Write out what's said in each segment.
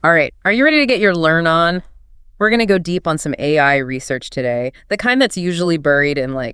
All right, are you ready to get your learn on? We're going to go deep on some AI research today, the kind that's usually buried in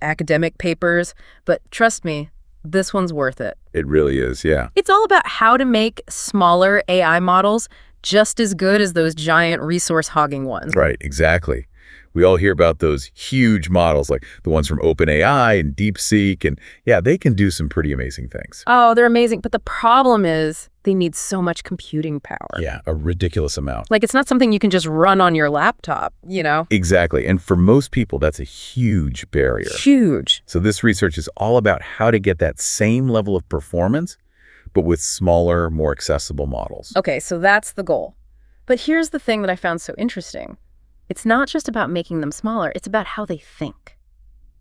academic papers, but trust me, this one's worth it. It really is, yeah. It's all about how to make smaller AI models just as good as those giant resource-hogging ones. Right, exactly. We all hear about those huge models, like the ones from OpenAI and DeepSeek, and yeah, they can do some pretty amazing things. Oh, they're amazing, but the problem is they need so much computing power. Yeah, a ridiculous amount. Like, it's not something you can just run on your laptop, you know? Exactly, and for most people, that's a huge barrier. Huge. So this research is all about how to get that same level of performance, but with smaller, more accessible models. Okay, so that's the goal. But here's the thing that I found so interesting. It's not just about making them smaller, it's about how they think.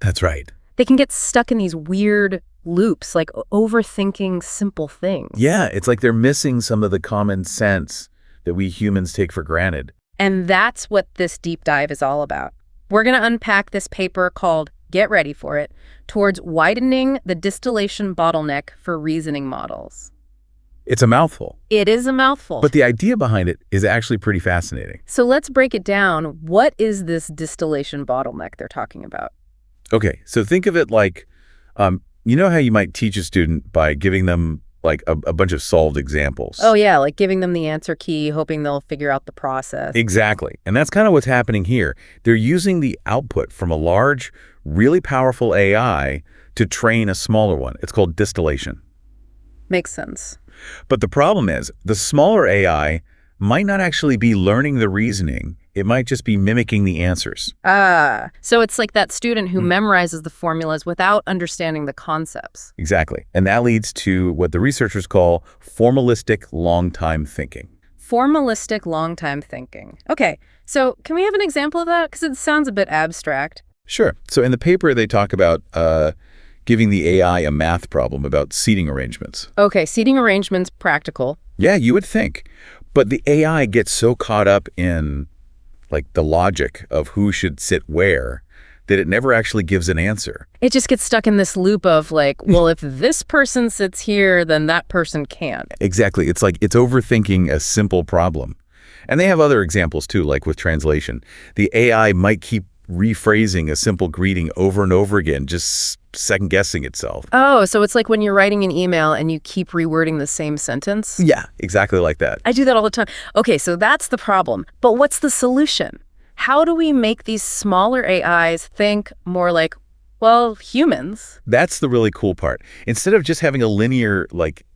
That's right. They can get stuck in these weird loops, like overthinking simple things. Yeah, it's like they're missing some of the common sense that we humans take for granted. And that's what this deep dive is all about. We're going to unpack this paper called, get ready for it, towards widening the distillation bottleneck for reasoning models. It's a mouthful. It is a mouthful. But the idea behind it is actually pretty fascinating. So let's break it down. What is this distillation bottleneck they're talking about? Okay, so think of it like, you know how you might teach a student by giving them like a bunch of solved examples? Oh yeah, like giving them the answer key, hoping they'll figure out the process. Exactly. And that's kind of what's happening here. They're using the output from a large, really powerful AI to train a smaller one. It's called distillation. Makes sense. But the problem is, the smaller AI might not actually be learning the reasoning. It might just be mimicking the answers. So it's like that student who memorizes the formulas without understanding the concepts. Exactly. And that leads to what the researchers call formalistic long-time thinking. Formalistic long-time thinking. Okay, so can we have an example of that? Because it sounds a bit abstract. Sure. So in the paper, they talk about giving the AI a math problem about seating arrangements. Okay, seating arrangements, practical. Yeah, you would think. But the AI gets so caught up in the logic of who should sit where that it never actually gives an answer. It just gets stuck in this loop of well, if this person sits here, then that person can't. Exactly. It's like it's overthinking a simple problem. And they have other examples too, like with translation. The AI might keep rephrasing a simple greeting over and over again, just second-guessing itself. Oh, so it's like when you're writing an email and you keep rewording the same sentence? Yeah, exactly like that. I do that all the time. Okay, so that's the problem. But what's the solution? How do we make these smaller AIs think more like, well, humans? That's the really cool part. Instead of just having a linear,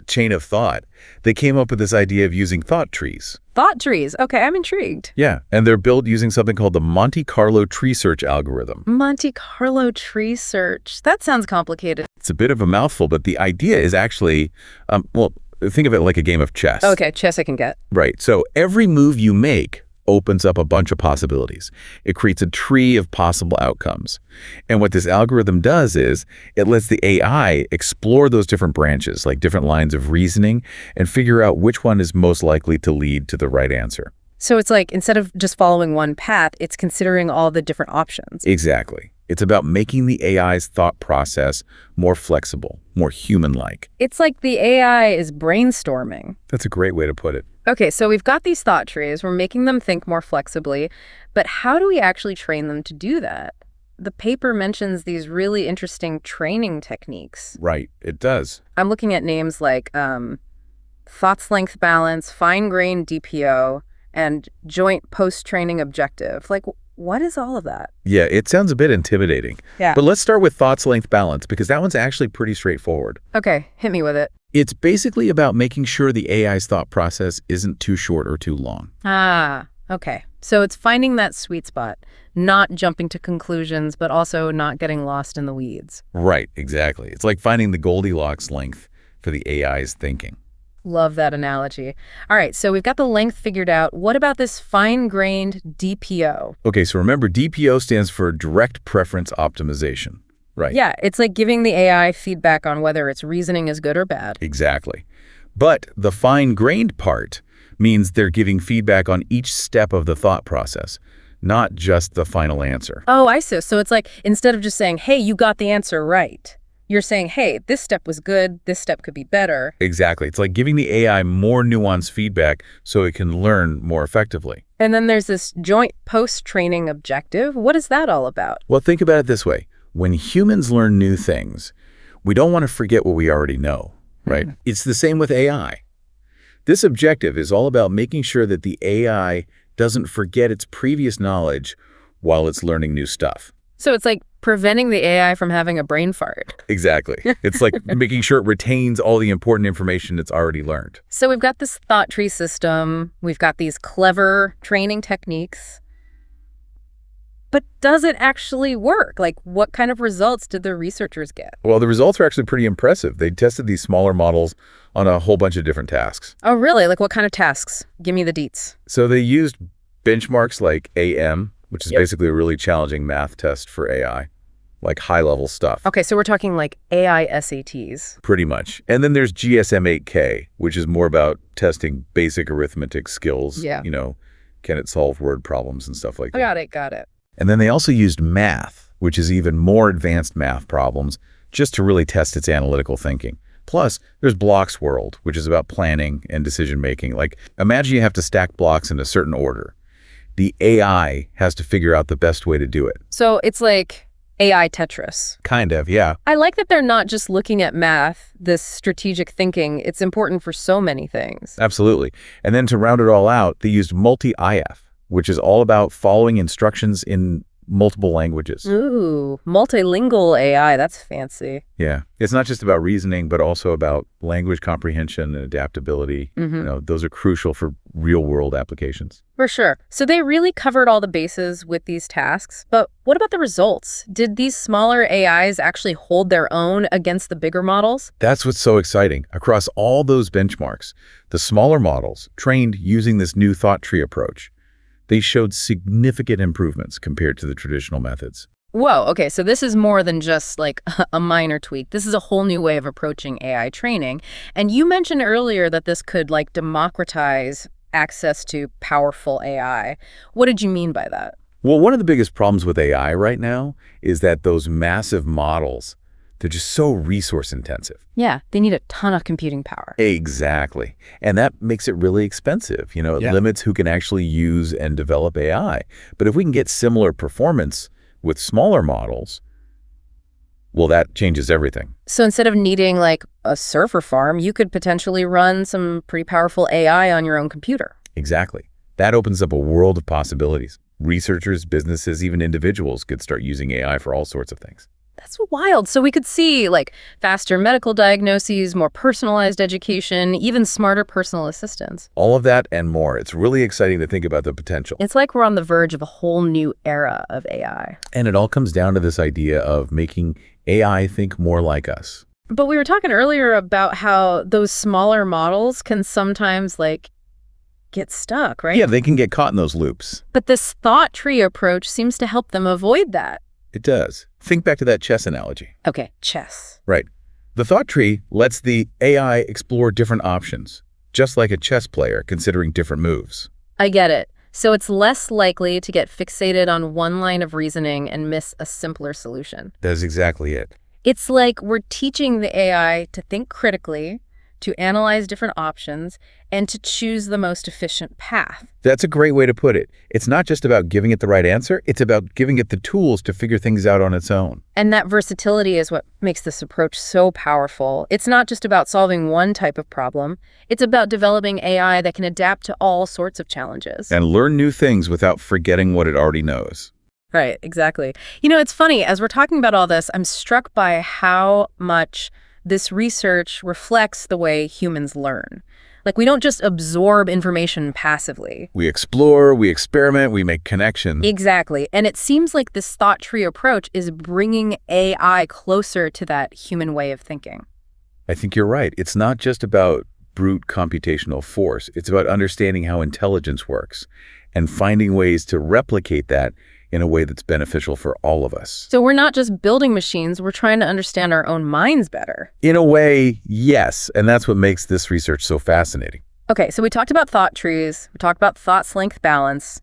chain of thought, they came up with this idea of using thought trees. Thought trees. Okay, I'm intrigued. Yeah, and they're built using something called the Monte Carlo Tree Search algorithm. Monte Carlo Tree Search. That sounds complicated. It's a bit of a mouthful, but the idea is actually, think of it like a game of chess. Okay, chess I can get. Right, so every move you make opens up a bunch of possibilities. It creates a tree of possible outcomes. And what this algorithm does is it lets the AI explore those different branches, like different lines of reasoning, and figure out which one is most likely to lead to the right answer. So it's like instead of just following one path, it's considering all the different options. Exactly. It's about making the AI's thought process more flexible, more human-like. It's like the AI is brainstorming. That's a great way to put it. Okay, so we've got these thought trees. We're making them think more flexibly. But how do we actually train them to do that? The paper mentions these really interesting training techniques. Right, it does. I'm looking at names like thoughts length balance, fine-grained DPO, and joint post-training objective. What is all of that? Yeah, it sounds a bit intimidating. Yeah. But let's start with thoughts length balance, because that one's actually pretty straightforward. Okay, hit me with it. It's basically about making sure the AI's thought process isn't too short or too long. Okay. So it's finding that sweet spot, not jumping to conclusions, but also not getting lost in the weeds. Right, exactly. It's like finding the Goldilocks length for the AI's thinking. Love that analogy. All right, so we've got the length figured out. What about this fine-grained DPO? Okay, so remember, DPO stands for direct preference optimization. Right. Yeah, it's like giving the AI feedback on whether its reasoning is good or bad. Exactly. But the fine-grained part means they're giving feedback on each step of the thought process, not just the final answer. Oh, I see. So it's like instead of just saying, hey, you got the answer right, You're saying, hey, this step was good, this step could be better. Exactly. It's like giving the AI more nuanced feedback so it can learn more effectively. And then there's this joint post-training objective. What is that all about? Well, think about it this way. When humans learn new things, we don't want to forget what we already know, right? It's the same with AI. This objective is all about making sure that the AI doesn't forget its previous knowledge while it's learning new stuff. So it's like preventing the AI from having a brain fart. Exactly. It's like making sure it retains all the important information it's already learned. So we've got this thought tree system. We've got these clever training techniques. But does it actually work? Like, what kind of results did the researchers get? Well, the results are actually pretty impressive. They tested these smaller models on a whole bunch of different tasks. Oh, really? Like, what kind of tasks? Give me the deets. So they used benchmarks like AM, which is basically a really challenging math test for AI, like high-level stuff. Okay, so we're talking like AI SATs. Pretty much. And then there's GSM-8K, which is more about testing basic arithmetic skills. Yeah. You know, can it solve word problems and stuff like that. Got it. And then they also used math, which is even more advanced math problems, just to really test its analytical thinking. Plus, there's Blocks World, which is about planning and decision-making. Like, imagine you have to stack blocks in a certain order. The AI has to figure out the best way to do it. So it's like AI Tetris. Kind of, yeah. I like that they're not just looking at math, this strategic thinking. It's important for so many things. Absolutely. And then to round it all out, they used multi-IF, which is all about following instructions in multiple languages. Ooh, multilingual AI. That's fancy. Yeah. It's not just about reasoning, but also about language comprehension and adaptability. You know, those are crucial for real-world applications. For sure. So they really covered all the bases with these tasks. But what about the results? Did these smaller AIs actually hold their own against the bigger models? That's what's so exciting. Across all those benchmarks, the smaller models trained using this new thought tree approach, they showed significant improvements compared to the traditional methods. Whoa, okay, so this is more than just like a minor tweak. This is a whole new way of approaching AI training. And you mentioned earlier that this could like democratize access to powerful AI. What did you mean by that? Well, one of the biggest problems with AI right now is that those massive models, they're just so resource intensive. Yeah, they need a ton of computing power. Exactly. And that makes it really expensive. You know, it limits who can actually use and develop AI. But if we can get similar performance with smaller models, well, that changes everything. So instead of needing like a server farm, you could potentially run some pretty powerful AI on your own computer. Exactly. That opens up a world of possibilities. Researchers, businesses, even individuals could start using AI for all sorts of things. That's wild. So we could see like faster medical diagnoses, more personalized education, even smarter personal assistants. All of that and more. It's really exciting to think about the potential. It's like we're on the verge of a whole new era of AI. And it all comes down to this idea of making AI think more like us. But we were talking earlier about how those smaller models can sometimes like get stuck, right? Yeah, they can get caught in those loops. But this thought tree approach seems to help them avoid that. It does. Think back to that chess analogy. Okay, chess. Right. The thought tree lets the AI explore different options, just like a chess player considering different moves. I get it. So it's less likely to get fixated on one line of reasoning and miss a simpler solution. That's exactly it. It's like we're teaching the AI to think critically, to analyze different options, and to choose the most efficient path. That's a great way to put it. It's not just about giving it the right answer, it's about giving it the tools to figure things out on its own. And that versatility is what makes this approach so powerful. It's not just about solving one type of problem. It's about developing AI that can adapt to all sorts of challenges. And learn new things without forgetting what it already knows. Right, exactly. You know, it's funny, as we're talking about all this, I'm struck by how much this research reflects the way humans learn. Like, we don't just absorb information passively. We explore, we experiment, we make connections. Exactly. And it seems like this thought tree approach is bringing AI closer to that human way of thinking. I think you're right. It's not just about brute computational force. It's about understanding how intelligence works and finding ways to replicate that in a way that's beneficial for all of us. So we're not just building machines, we're trying to understand our own minds better. In a way, yes. And that's what makes this research so fascinating. Okay, so we talked about thought trees, we talked about thought-length balance.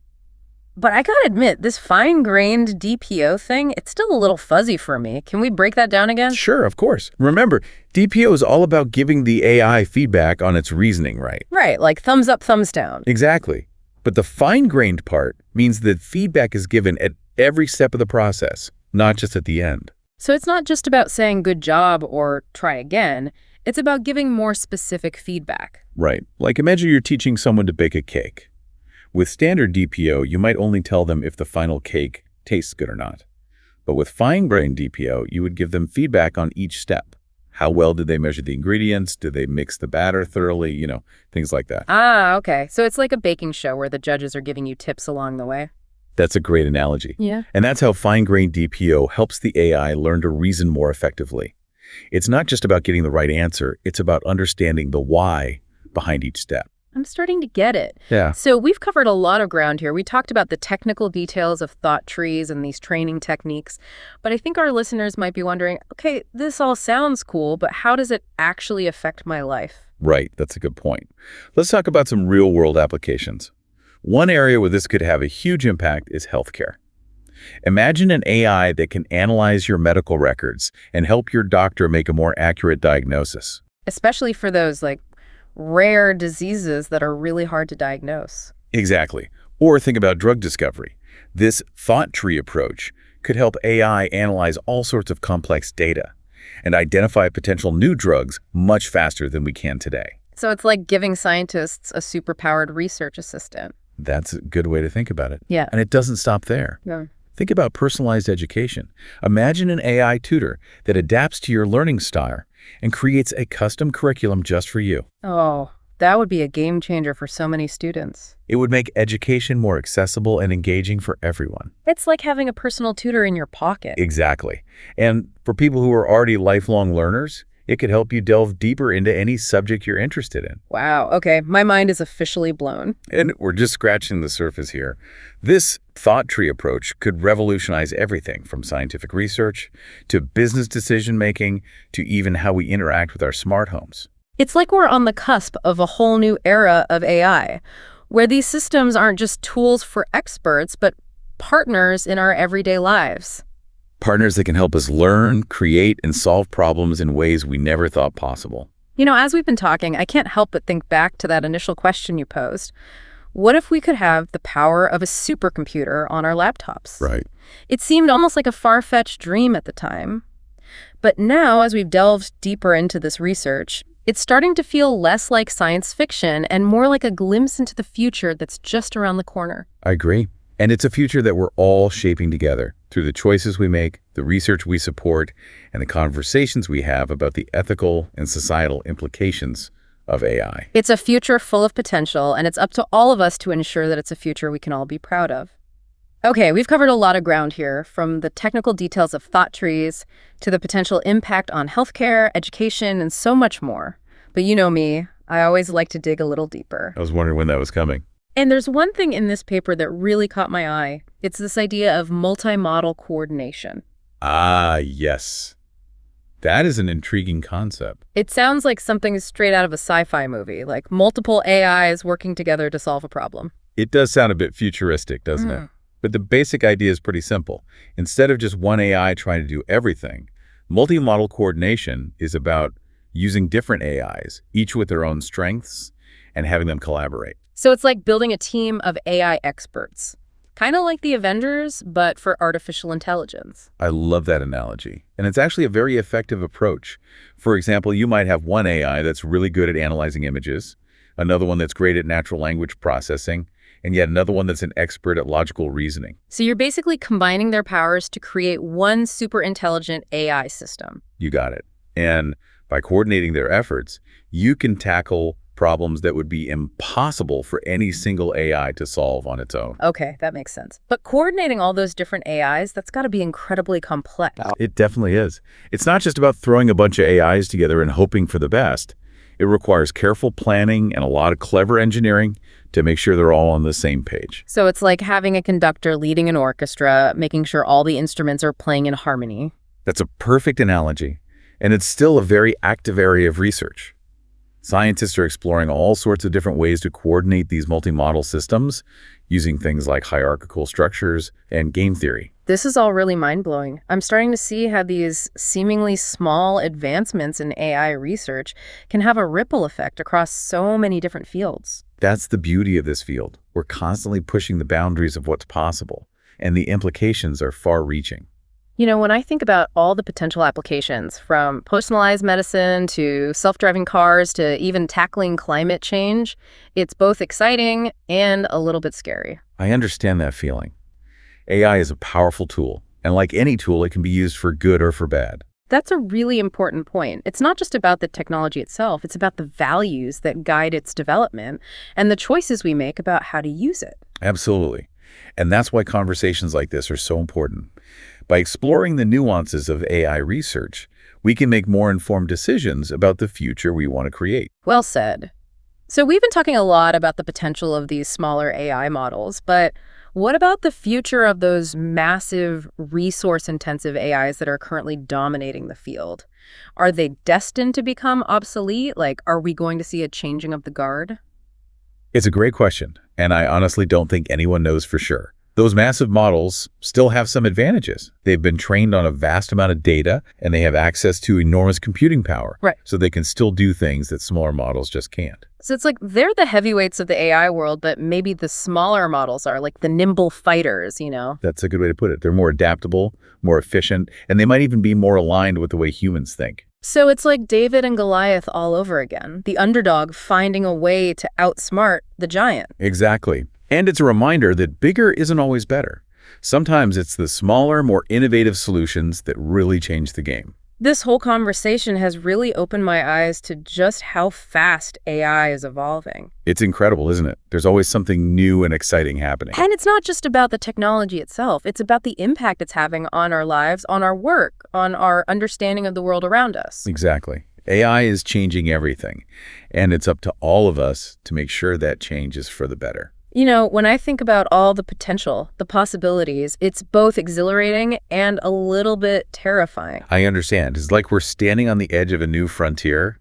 But I gotta admit, this fine-grained DPO thing, it's still a little fuzzy for me. Can we break that down again? Sure, of course. Remember, DPO is all about giving the AI feedback on its reasoning, right? Right, like thumbs up, thumbs down. Exactly. But the fine-grained part means that feedback is given at every step of the process, not just at the end. So it's not just about saying good job or try again. It's about giving more specific feedback. Right. Like imagine you're teaching someone to bake a cake. With standard DPO, you might only tell them if the final cake tastes good or not. But with fine-grained DPO, you would give them feedback on each step. How well did they measure the ingredients? Did they mix the batter thoroughly? Things like that. Ah, okay. So it's like a baking show where the judges are giving you tips along the way. That's a great analogy. Yeah. And that's how fine-grained DPO helps the AI learn to reason more effectively. It's not just about getting the right answer, it's about understanding the why behind each step. I'm starting to get it. Yeah. So we've covered a lot of ground here. We talked about the technical details of thought trees and these training techniques, but I think our listeners might be wondering, okay, this all sounds cool, but how does it actually affect my life? Right, that's a good point. Let's talk about some real-world applications. One area where this could have a huge impact is healthcare. Imagine an AI that can analyze your medical records and help your doctor make a more accurate diagnosis. Especially for those rare diseases that are really hard to diagnose. Exactly. Or think about drug discovery. This thought tree approach could help AI analyze all sorts of complex data and identify potential new drugs much faster than we can today. So it's like giving scientists a superpowered research assistant. That's a good way to think about it. Yeah. And it doesn't stop there. Yeah. Think about personalized education. Imagine an AI tutor that adapts to your learning style and creates a custom curriculum just for you. Oh, that would be a game changer for so many students. It would make education more accessible and engaging for everyone. It's like having a personal tutor in your pocket. Exactly. And for people who are already lifelong learners, it could help you delve deeper into any subject you're interested in. Wow. Okay. My mind is officially blown. And we're just scratching the surface here. This thought tree approach could revolutionize everything from scientific research to business decision-making to even how we interact with our smart homes. It's like we're on the cusp of a whole new era of AI, where these systems aren't just tools for experts, but partners in our everyday lives. Partners that can help us learn, create, and solve problems in ways we never thought possible. As we've been talking, I can't help but think back to that initial question you posed. What if we could have the power of a supercomputer on our laptops? Right. It seemed almost like a far-fetched dream at the time. But now, as we've delved deeper into this research, it's starting to feel less like science fiction and more like a glimpse into the future that's just around the corner. I agree. And it's a future that we're all shaping together through the choices we make, the research we support, and the conversations we have about the ethical and societal implications of AI. It's a future full of potential, and it's up to all of us to ensure that it's a future we can all be proud of. Okay, we've covered a lot of ground here, from the technical details of thought trees to the potential impact on healthcare, education, and so much more. But you know me, I always like to dig a little deeper. I was wondering when that was coming. And there's one thing in this paper that really caught my eye. It's this idea of multimodal coordination. Ah, yes. That is an intriguing concept. It sounds like something straight out of a sci-fi movie, like multiple AIs working together to solve a problem. It does sound a bit futuristic, doesn't it? But the basic idea is pretty simple. Instead of just one AI trying to do everything, multimodal coordination is about using different AIs, each with their own strengths, and having them collaborate. So it's like building a team of AI experts. Kind of like the Avengers, but for artificial intelligence. I love that analogy. And it's actually a very effective approach. For example, you might have one AI that's really good at analyzing images, another one that's great at natural language processing, and yet another one that's an expert at logical reasoning. So you're basically combining their powers to create one super intelligent AI system. You got it. And by coordinating their efforts, you can tackle problems that would be impossible for any single AI to solve on its own. Okay, that makes sense. But coordinating all those different AIs, that's got to be incredibly complex. It definitely is. It's not just about throwing a bunch of AIs together and hoping for the best. It requires careful planning and a lot of clever engineering to make sure they're all on the same page. So it's like having a conductor leading an orchestra, making sure all the instruments are playing in harmony. That's a perfect analogy. And it's still a very active area of research. Scientists are exploring all sorts of different ways to coordinate these multi-model systems using things like hierarchical structures and game theory. This is all really mind-blowing. I'm starting to see how these seemingly small advancements in AI research can have a ripple effect across so many different fields. That's the beauty of this field. We're constantly pushing the boundaries of what's possible, and the implications are far-reaching. You know, when I think about all the potential applications, from personalized medicine to self-driving cars to even tackling climate change, it's both exciting and a little bit scary. I understand that feeling. AI is a powerful tool, and like any tool, it can be used for good or for bad. That's a really important point. It's not just about the technology itself, it's about the values that guide its development and the choices we make about how to use it. Absolutely. And that's why conversations like this are so important. By exploring the nuances of AI research, we can make more informed decisions about the future we want to create. Well said. So we've been talking a lot about the potential of these smaller AI models, but what about the future of those massive resource-intensive AIs that are currently dominating the field? Are they destined to become obsolete? Like, are we going to see a changing of the guard? It's a great question, and I honestly don't think anyone knows for sure. Those massive models still have some advantages. They've been trained on a vast amount of data, and they have access to enormous computing power. Right. So they can still do things that smaller models just can't. So it's like they're the heavyweights of the AI world, but maybe the smaller models are like the nimble fighters, you know? That's a good way to put it. They're more adaptable, more efficient, and they might even be more aligned with the way humans think. So it's like David and Goliath all over again, the underdog finding a way to outsmart the giant. Exactly. And it's a reminder that bigger isn't always better. Sometimes it's the smaller, more innovative solutions that really change the game. This whole conversation has really opened my eyes to just how fast AI is evolving. It's incredible, isn't it? There's always something new and exciting happening. And it's not just about the technology itself. It's about the impact it's having on our lives, on our work, on our understanding of the world around us. Exactly. AI is changing everything, and it's up to all of us to make sure that change is for the better. You know, when I think about all the potential, the possibilities, it's both exhilarating and a little bit terrifying. I understand. It's like we're standing on the edge of a new frontier,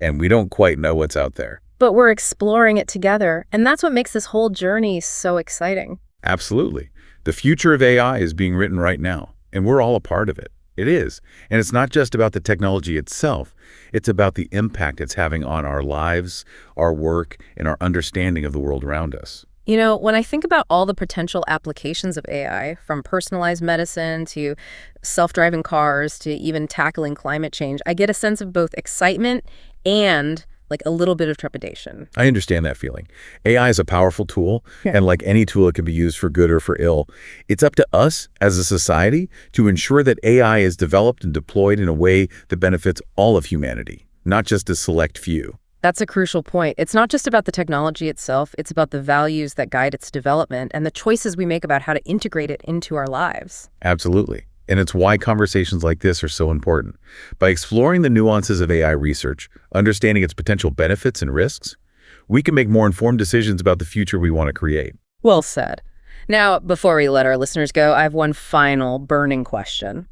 and we don't quite know what's out there. But we're exploring it together, and that's what makes this whole journey so exciting. Absolutely. The future of AI is being written right now, and we're all a part of it. It is. And it's not just about the technology itself. It's about the impact it's having on our lives, our work, and our understanding of the world around us. You know, when I think about all the potential applications of AI, from personalized medicine to self-driving cars to even tackling climate change, I get a sense of both excitement and like a little bit of trepidation. I understand that feeling. AI is a powerful tool, and like any tool, it can be used for good or for ill. It's up to us as a society to ensure that AI is developed and deployed in a way that benefits all of humanity, not just a select few. That's a crucial point. It's not just about the technology itself, it's about the values that guide its development and the choices we make about how to integrate it into our lives. Absolutely. And it's why conversations like this are so important. By exploring the nuances of AI research, understanding its potential benefits and risks, we can make more informed decisions about the future we want to create. Well said. Now, before we let our listeners go, I have one final burning question.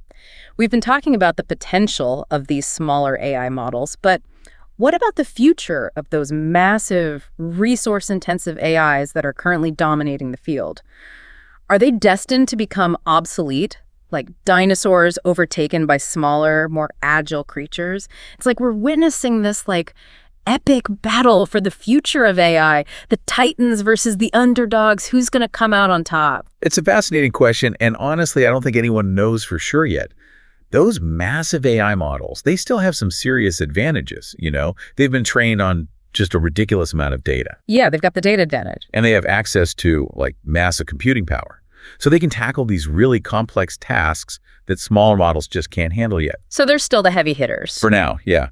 We've been talking about the potential of these smaller AI models, but what about the future of those massive, resource-intensive AIs that are currently dominating the field? Are they destined to become obsolete? Like dinosaurs overtaken by smaller, more agile creatures? It's like we're witnessing this like epic battle for the future of AI, the titans versus the underdogs. Who's going to come out on top? It's a fascinating question, and honestly, I don't think anyone knows for sure yet. Those massive AI models, they still have some serious advantages, you know? They've been trained on just a ridiculous amount of data. Yeah, they've got the data advantage. And they have access to, like, massive computing power. So they can tackle these really complex tasks that smaller models just can't handle yet. So they're still the heavy hitters. For now, yeah.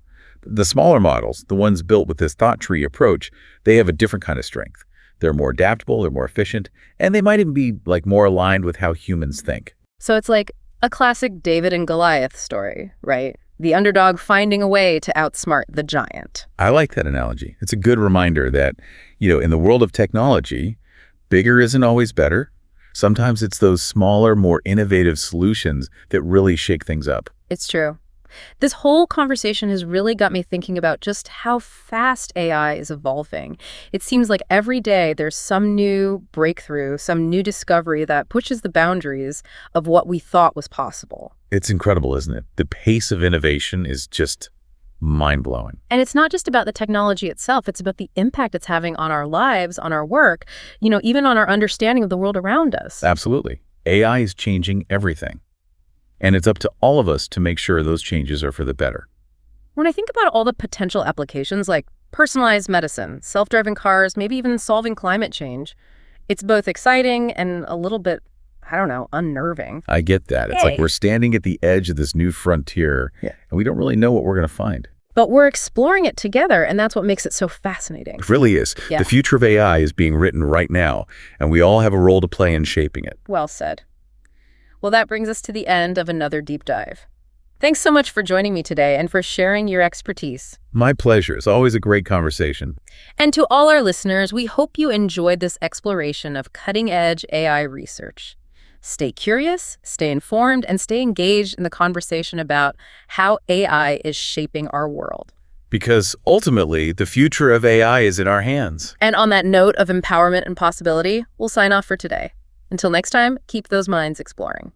The smaller models, the ones built with this thought tree approach, they have a different kind of strength. They're more adaptable, they're more efficient, and they might even be like more aligned with how humans think. So it's like a classic David and Goliath story, right? The underdog finding a way to outsmart the giant. I like that analogy. It's a good reminder that, you know, in the world of technology, bigger isn't always better. Sometimes it's those smaller, more innovative solutions that really shake things up. It's true. This whole conversation has really got me thinking about just how fast AI is evolving. It seems like every day there's some new breakthrough, some new discovery that pushes the boundaries of what we thought was possible. It's incredible, isn't it? The pace of innovation is just mind-blowing. And it's not just about the technology itself, it's about the impact it's having on our lives, on our work, even on our understanding of the world around us. Absolutely. AI is changing everything. And it's up to all of us to make sure those changes are for the better. When I think about all the potential applications like personalized medicine, self-driving cars, maybe even solving climate change, it's both exciting and a little bit, I don't know, unnerving. I get that. It's like we're standing at the edge of this new frontier, and we don't really know what we're going to find. But we're exploring it together, and that's what makes it so fascinating. It really is. Yeah. The future of AI is being written right now, and we all have a role to play in shaping it. Well said. Well, that brings us to the end of another deep dive. Thanks so much for joining me today and for sharing your expertise. My pleasure. It's always a great conversation. And to all our listeners, we hope you enjoyed this exploration of cutting-edge AI research. Stay curious, stay informed, and stay engaged in the conversation about how AI is shaping our world. Because ultimately, the future of AI is in our hands. And on that note of empowerment and possibility, we'll sign off for today. Until next time, keep those minds exploring.